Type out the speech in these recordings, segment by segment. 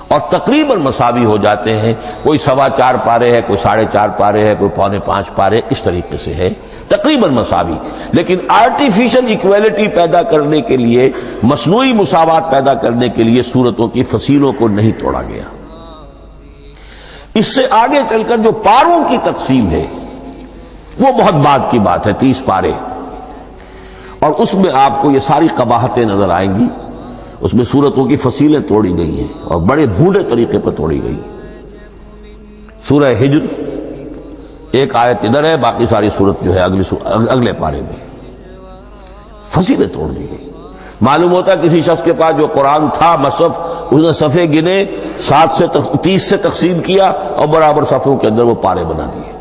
اور تقریباً مساوی ہو جاتے ہیں، کوئی 4.25 پارے ہے، کوئی 4.5 پارے ہے، کوئی 4.25 پارے، اس طریقے سے ہے، تقریباً مساوی۔ لیکن آرٹیفیشل ایکویلٹی پیدا کرنے کے لیے، مصنوعی مساوات پیدا کرنے کے لیے سورتوں کی فصیلوں کو نہیں توڑا گیا۔ اس سے آگے چل کر جو پاروں کی تقسیم ہے وہ بہت بعد کی بات ہے، 30 پارے، اور اس میں آپ کو یہ ساری قباحتیں نظر آئیں گی۔ اس میں سورتوں کی فصیلیں توڑی گئی ہیں اور بڑے بھونڈے طریقے پر توڑی گئی۔ سورہ ہجر ایک آیت ادھر ہے، باقی ساری سورت جو ہے اگلے پارے میں فصیلیں توڑ دی گئی۔ معلوم ہوتا ہے کسی شخص کے پاس جو قرآن تھا مصحف، اس نے صفحے گنے، 7 سے 30 سے تقسیم کیا اور برابر صفحوں کے اندر وہ پارے بنا دیے۔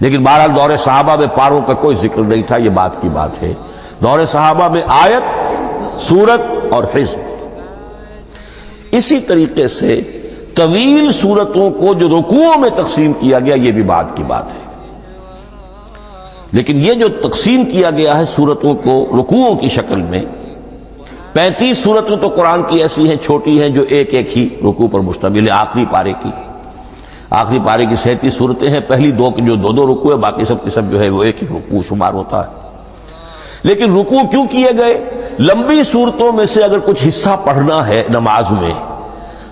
لیکن بہرحال دور صحابہ میں پاروں کا کوئی ذکر نہیں تھا، یہ بات کی بات ہے۔ دور صحابہ میں آیت، سورت اور حزب۔ اسی طریقے سے طویل سورتوں کو جو رکوعوں میں تقسیم کیا گیا، یہ بھی بات کی بات ہے۔ لیکن یہ جو تقسیم کیا گیا ہے سورتوں کو رکوعوں کی شکل میں، 35 سورتیں تو قرآن کی ایسی ہیں چھوٹی ہیں جو ایک ایک ہی رکوع پر مشتمل ہے۔ آخری پارے کی 37 سورتیں ہیں، پہلی 2 کی جو 2 رکوع ہے، باقی سب کی سب جو ہے وہ ایک ہی رکوع شمار ہوتا ہے۔ لیکن رکوع کیوں کیے گئے؟ لمبی سورتوں میں سے اگر کچھ حصہ پڑھنا ہے نماز میں،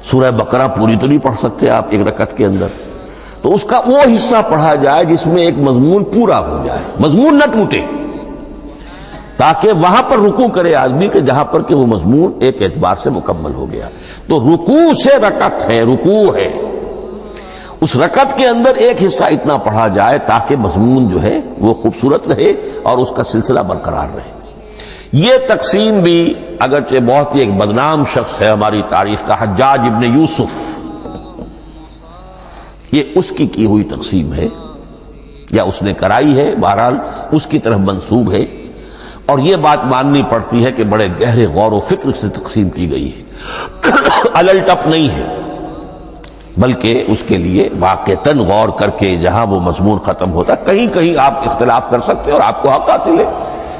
سورہ بقرہ پوری تو نہیں پڑھ سکتے آپ ایک رکعت کے اندر، تو اس کا وہ حصہ پڑھا جائے جس میں ایک مضمون پورا ہو جائے، مضمون نہ ٹوٹے، تاکہ وہاں پر رکوع کرے آدمی کہ جہاں پر کہ وہ مضمون ایک اعتبار سے مکمل ہو گیا۔ تو رکوع سے رکعت ہے، رکوع ہے، اس رکعت کے اندر ایک حصہ اتنا پڑھا جائے تاکہ مضمون جو ہے وہ خوبصورت رہے اور اس کا سلسلہ برقرار رہے۔ یہ تقسیم بھی اگرچہ بہت ہی ایک بدنام شخص ہے ہماری تاریخ کا، حجاج ابن یوسف، یہ اس کی ہوئی تقسیم ہے یا اس نے کرائی ہے، بہرحال اس کی طرف منسوب ہے، اور یہ بات ماننی پڑتی ہے کہ بڑے گہرے غور و فکر سے تقسیم کی گئی ہے، الٹپ نہیں ہے، بلکہ اس کے لیے واقعتاً غور کر کے جہاں وہ مضمون ختم ہوتا ہے، کہیں کہیں آپ اختلاف کر سکتے ہیں اور آپ کو حق حاصل ہے،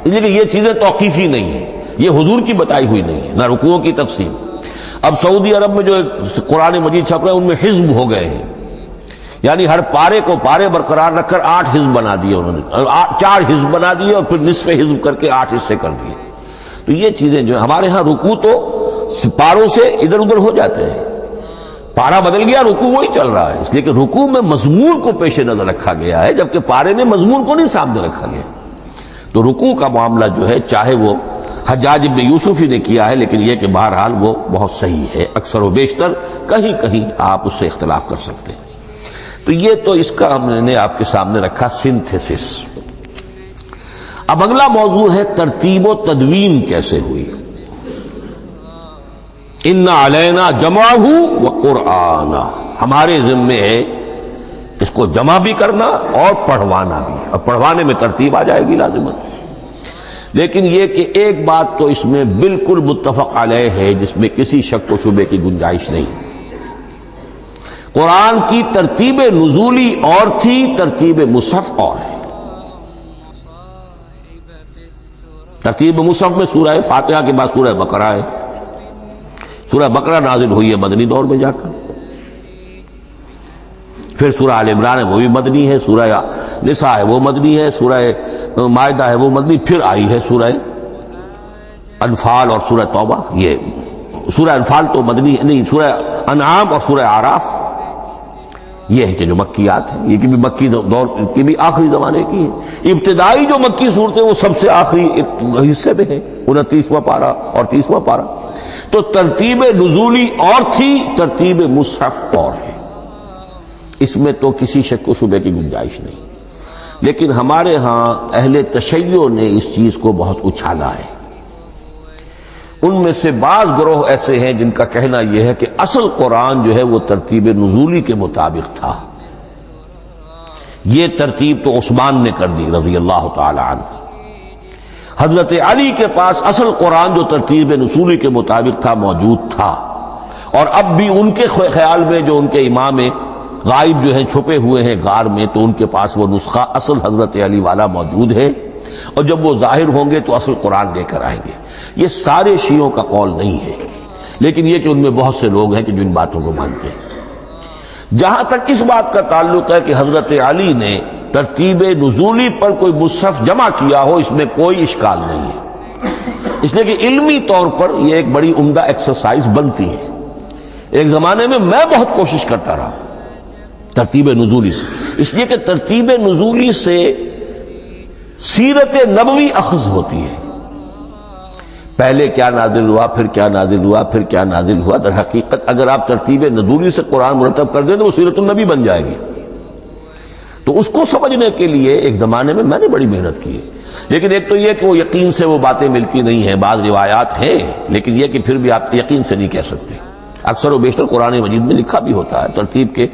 اس لیے کہ یہ چیزیں توقیفی نہیں ہیں، یہ حضور کی بتائی ہوئی نہیں ہے، نہ رکوعوں کی تقسیم۔ اب سعودی عرب میں جو قرآن مجید چھپ رہے ہیں ان میں حزب ہو گئے ہیں، یعنی ہر پارے کو پارے برقرار رکھ کر 8 حزب بنا دیے انہوں نے، 4 حزب بنا دیے اور پھر نصف حزب کر کے 8 حصے کر دیے۔ تو یہ چیزیں جو ہمارے ہاں رکوع تو پاروں سے ادھر ادھر ہو جاتے ہیں، پارا بدل گیا رکوع وہی چل رہا ہے، اس لیے کہ رکوع میں مضمون کو پیش نظر رکھا گیا ہے، جبکہ پارے میں مضمون کو نہیں سامنے رکھا گیا۔ تو رکوع کا معاملہ جو ہے چاہے وہ حجاج ابن یوسف ہی نے کیا ہے، لیکن یہ کہ بہرحال وہ بہت صحیح ہے، اکثر و بیشتر، کہیں کہیں آپ اس سے اختلاف کر سکتے ہیں۔ تو یہ تو اس کا ہم نے آپ کے سامنے رکھا سنتھیسس۔ اب اگلا موضوع ہے ترتیب و تدوین کیسے ہوئی۔ ان علینا جمعہ و قرآن، ہمارے ذمے ہے اس کو جمع بھی کرنا اور پڑھوانا بھی، اور پڑھوانے میں ترتیب آ جائے گی لازماً۔ لیکن یہ کہ ایک بات تو اس میں بالکل متفق علیہ ہے جس میں کسی شک و شبے کی گنجائش نہیں، قرآن کی ترتیب نزولی اور تھی، ترتیب مصحف اور ہے۔ ترتیب مصحف میں سورہ فاتحہ کے بعد سورہ بقرہ ہے، سورہ بقرہ نازل ہوئی ہے مدنی دور میں جا کر، پھر سورہ آل عمران ہے وہ بھی مدنی ہے، سورہ نساء ہے وہ مدنی ہے، سورہ مائدہ ہے وہ مدنی، پھر آئی ہے سورہ انفال اور سورہ توبہ۔ یہ سورہ انفال تو مدنی نہیں، سورہ انعام اور سورہ اعراف یہ ہے کہ جو مکیات ہیں، یہ کہ بھی مکی دور کی بھی آخری زمانے کی ہے۔ ابتدائی جو مکی صورتیں وہ سب سے آخری حصے میں ہے، 29واں پارہ اور 30واں پارہ۔ تو ترتیب نزولی اور تھی، ترتیب مصحف اور ہے، اس میں تو کسی شک و شبے کی گنجائش نہیں۔ لیکن ہمارے ہاں اہل تشیع نے اس چیز کو بہت اچھالا ہے۔ ان میں سے بعض گروہ ایسے ہیں جن کا کہنا یہ ہے کہ اصل قرآن جو ہے وہ ترتیب نزولی کے مطابق تھا، یہ ترتیب تو عثمان نے کر دی رضی اللہ تعالی عنہ۔ حضرت علی کے پاس اصل قرآن جو ترتیب نزولی کے مطابق تھا موجود تھا، اور اب بھی ان کے خیال میں جو ان کے امام غائب جو ہیں چھپے ہوئے ہیں غار میں، تو ان کے پاس وہ نسخہ اصل حضرت علی والا موجود ہے، اور جب وہ ظاہر ہوں گے تو اصل قرآن لے کر آئیں گے۔ یہ سارے شیعوں کا قول نہیں ہے، لیکن یہ کہ ان میں بہت سے لوگ ہیں کہ جو ان باتوں کو مانتے ہیں۔ جہاں تک اس بات کا تعلق ہے کہ حضرت علی نے ترتیب نزولی پر کوئی مصحف جمع کیا ہو، اس میں کوئی اشکال نہیں ہے، اس لیے کہ علمی طور پر یہ ایک بڑی عمدہ ایکسرسائز بنتی ہے۔ ایک زمانے میں بہت کوشش کرتا رہا ترتیب نزولی سے، اس لیے کہ ترتیب نزولی سے سیرت نبوی اخذ ہوتی ہے، پہلے کیا نازل ہوا، پھر کیا نازل ہوا، پھر کیا نازل ہوا۔ در حقیقت اگر آپ ترتیب نزولی سے قرآن مرتب کر دیں تو وہ سیرت النبی بن جائے گی۔ تو اس کو سمجھنے کے لیے ایک زمانے میں نے بڑی محنت کی ہے، لیکن ایک تو یہ کہ وہ یقین سے وہ باتیں ملتی نہیں ہیں، بعض روایات ہیں لیکن یہ کہ پھر بھی آپ یقین سے نہیں کہہ سکتے۔ اکثر و بیشتر قرآن مجید میں لکھا بھی ہوتا ہے ترتیب کے